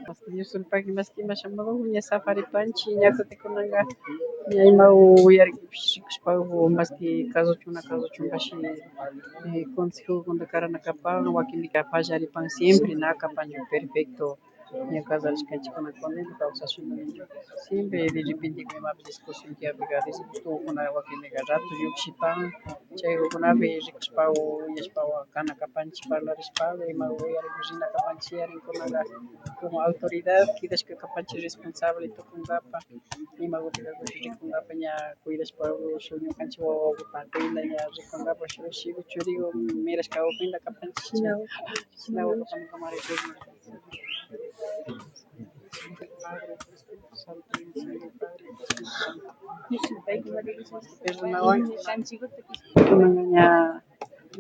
pues Yusulpaki maskima shamuruña safari panchi ñakutekunanga ñayma uyarikushpaku maski kazuchunkashi consejokunata karanakapan wakinmika pallaripan siempre na kapanchu perfecto ña casarishkanchikuna kunaka kawsashunaka siempre de repente imapi discusión disgustokuna wakinmika rato llukshipan chaykunapi rikushpawan uyashpawan kana kapanchik parlarishpawan ima uyarishpa rina kapanchik yarinkunaka como autoridad kidashka kapanchik responsable tukunkapak imakutika rikunkapak ña cuidashpawan shuk ñukanchik wawakuta kuinda ña rikunkapak shuk shuk churikun mirashka wakinta kapanchik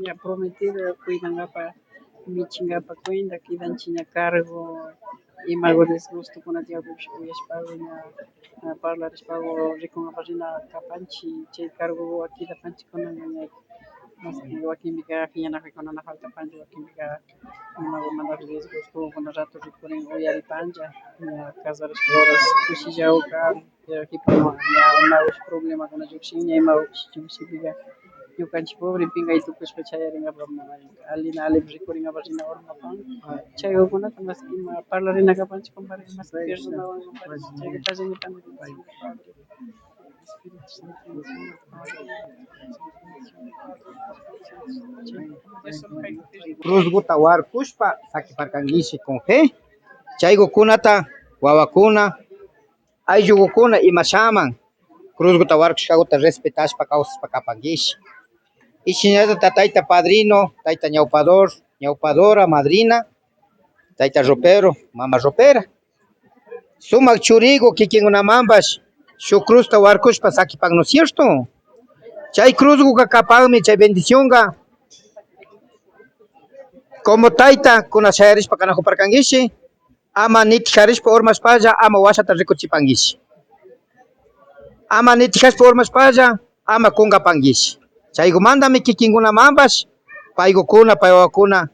ña prometido cuidankapak michinkapak kuenta kidanchik ña cargo imagu disgustokunata uyashpawan ña parlarishpawan rikunkapak rina kapanchik chay cargowan kidapanchikkunaka ña wakinmika piñanakuykuna faltapancha wakinmika imakunamanta disgustokuna rato rikurin uyaripancha ña casarashpa horas kushillawaka imawash problemakuna llukshin ña imawapish llukshipika ñukanchik pobrepika tukushpa chayarinkapak alina allipi rikurinkapak rina hornopan chaykunata maski ima parlarina kapanchik compadre maski personawan chayka cruzguta warkushpa sakiparkankishi con fe chaykukunata wawakuna ayllukuna ima shaman cruzguta warkushkakuta respetashpa kawsashpa kapankishi y shinallatak tayta padrino tayta ñawpador ñawpadora madrina tayta ropero mama ropera sumak churiku kikinkunamanpash shuk cruzta warkushpa sakipan ¿no es cierto? Chay cruzkuka kapanmi chay bendicionka como tayta kuna shayarishpa kanajuparkankishi ama nitisharishpa urmashpalla ama washata rikuchipankishi ama nitishashpa urmashpalla ama kunkapankishi chaykumantami kikinkunamanpash paykukuna pay wawakuna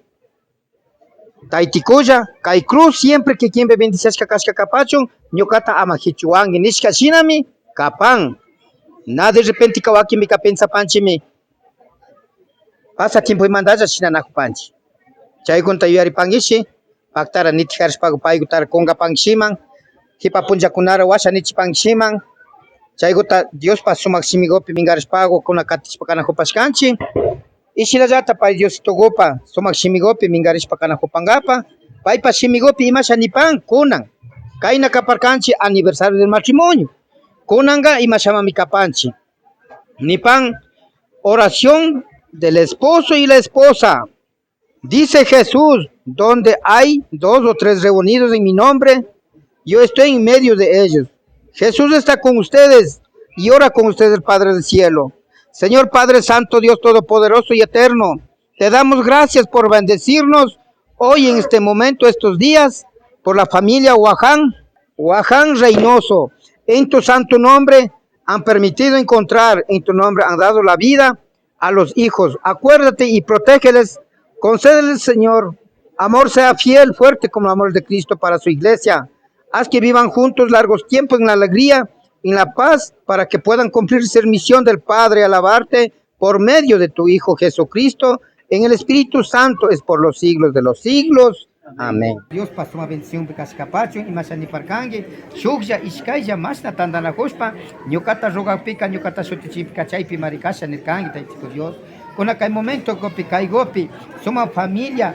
taytikulla kay cruz siempre kikinpi bendiciashka kashka kapachun ñukata ama hichuwanki nishka shinami kapan na de repente wakinmika pensapanchimi pasatiempoymantalla shinanakupanchik chaykunata yuyaripankishi paktara nitijarishpaku paykutara kunkapankishiman kipa punllakunara washa nichipankishiman chaykuta Diospa sumak shimikupi mingarishpaku kuna katishpa kanakupashkanchik y shinallatak pay Diositokupa sumak shimikupi mingarishpa kanakupankapa paypa shimikupi imasha nipan kunan kayna kaparkanchik aniversario del matrimonio kunanka imashamami kapanchik nipan oración del esposo y la esposa. Dice Jesús, donde hay 2 o 3 reunidos en mi nombre, yo estoy en medio de ellos. Jesús está con ustedes y ora con ustedes el Padre del cielo. Señor Padre Santo, Dios Todopoderoso y Eterno, te damos gracias por bendecirnos hoy en este momento, estos días, por la familia Huaján Reynoso. En tu santo nombre han permitido encontrar, en tu nombre han dado la vida a los hijos. Acuérdate y protégeles. Concédeles, Señor, amor sea fiel, fuerte como el amor de Cristo para su iglesia. Haz que vivan juntos largos tiempos en la alegría, en la paz, para que puedan cumplir su misión del Padre, alabarte por medio de tu Hijo Jesucristo. En el Espíritu Santo es por los siglos de los siglos. Amén. Dios pasó una bendición de cascapacho y más aniparcangue. Shukja iskaya más na tandana hospa. Ñukata roga pica, ñukata sotichipika chaypi maricasha nirkangue taitico Dios. Con aquel momento gopi kai gopi, somos familia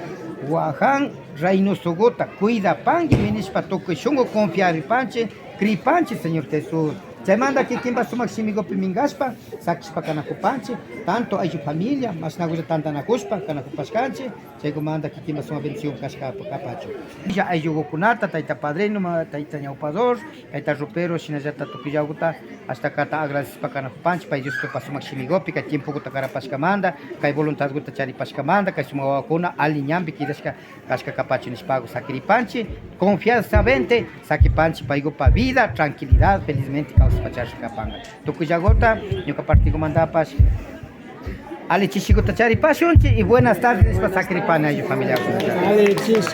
Huaján Reynosogota, cuida pan y vienes para toque shungo confiar y panche, cripanche Señor Jesús. Se manda que quien va a su máximo gopi mingaspa, saques para canacupanche, tanto hay su familia, más naguja tanta nacuspa, canacupascanche, se comanda que quien va a su bendición cascapa capacho. Ya hay yugo kunata, taita padrino, taita ñaupador, taita ropero, sinayata toquillaguta, hasta cata agradeces para canacupanche, para Dios que pasó máximo gopi, que tiempo guta cara pascamanda, que hay voluntad guta chari pascamanda, que suma vacuna, aliñambi, que desca casca capacho nispago, sacripanche, confianzamente, saquipanche, paigo para vida, tranquilidad, felizmente, causa pachar kapanga. Tukujagota, ñuka partido mandapas Ali chishikuta charipashunchi y buenas tardes para sacripana yo familia. Alexis.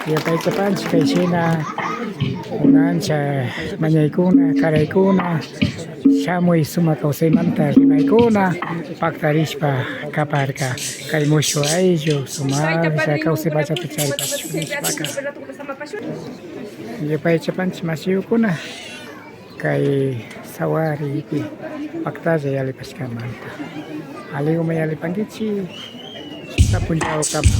Ya paita panchi kaishina unancha mañaykuna karaykuna shamuy sumak kawsaymanta rimaykuna paktarishpa kaparka kay mushu ayllu sumaksha kawsay pachata charipashunchipaka yapaycha panchi masiyukuna kay sawaripi paktalla yalipashkamanta alliguma yalipankichik sapunchaw kama